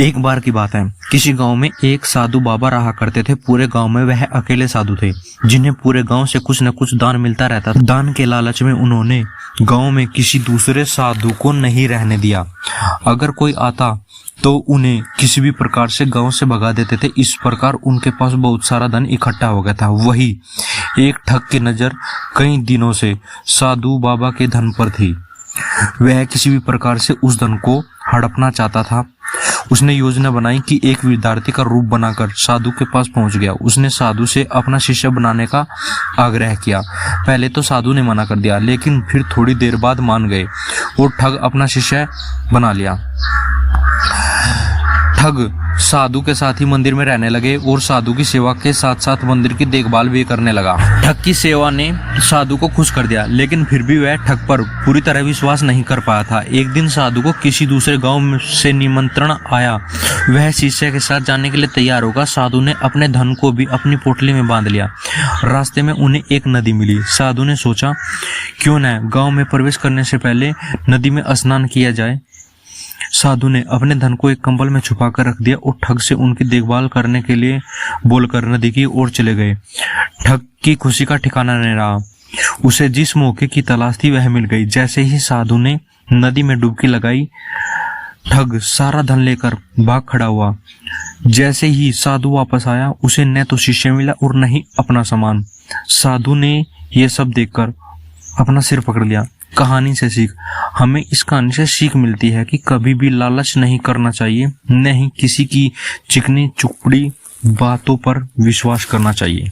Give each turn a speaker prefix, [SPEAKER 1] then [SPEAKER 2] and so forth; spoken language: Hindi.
[SPEAKER 1] एक बार की बात है, किसी गांव में एक साधु बाबा रहा करते थे। पूरे गांव में वह अकेले साधु थे जिन्हें पूरे गांव से कुछ न कुछ दान मिलता रहता था। दान के लालच में उन्होंने गांव में किसी दूसरे साधु को नहीं रहने दिया। अगर कोई आता तो उन्हें किसी भी प्रकार से गांव से भगा देते थे। इस प्रकार उनके पास बहुत सारा धन इकट्ठा हो गया था। वही एक ठग की नजर कई दिनों से साधु बाबा के धन पर थी। वह किसी भी प्रकार से उस धन को हड़पना चाहता था। उसने योजना बनाई कि एक विद्यार्थी का रूप बनाकर साधु के पास पहुंच गया। उसने साधु से अपना शिष्य बनाने का आग्रह किया। पहले तो साधु ने मना कर दिया, लेकिन फिर थोड़ी देर बाद मान गए और ठग अपना शिष्य बना लिया। ठग साधु के साथ ही मंदिर में रहने लगे और साधु की सेवा के साथ साथ मंदिर की देखभाल भी करने लगा। ठग की सेवा ने साधु को खुश कर दिया, लेकिन फिर भी वह ठग पर पूरी तरह विश्वास नहीं कर पाया था। एक दिन साधु को किसी दूसरे गांव से निमंत्रण आया। वह शिष्य के साथ जाने के लिए तैयार होगा। साधु ने अपने धन को भी अपनी पोटली में बांध लिया। रास्ते में उन्हें एक नदी मिली। साधु ने सोचा, क्यों न गाँव में प्रवेश करने से पहले नदी में स्नान किया जाए। साधु ने अपने धन को एक कंबल में छुपा कर रख दिया और ठग से उनकी देखभाल करने के लिए बोलकर नदी की ओर चले गए। ठग की खुशी का ठिकाना नहीं रहा। उसे जिस मौके की तलाश थी वह मिल गई। जैसे ही साधु ने नदी में डुबकी लगाई, ठग सारा धन लेकर भाग खड़ा हुआ। जैसे ही साधु वापस आया, उसे न तो शिष्य मिला और न ही अपना सामान। साधु ने यह सब देखकर अपना सिर पकड़ लिया। कहानी से सीख, हमें इस कहानी से सीख मिलती है कि कभी भी लालच नहीं करना चाहिए, न ही किसी की चिकनी चुपड़ी बातों पर विश्वास करना चाहिए।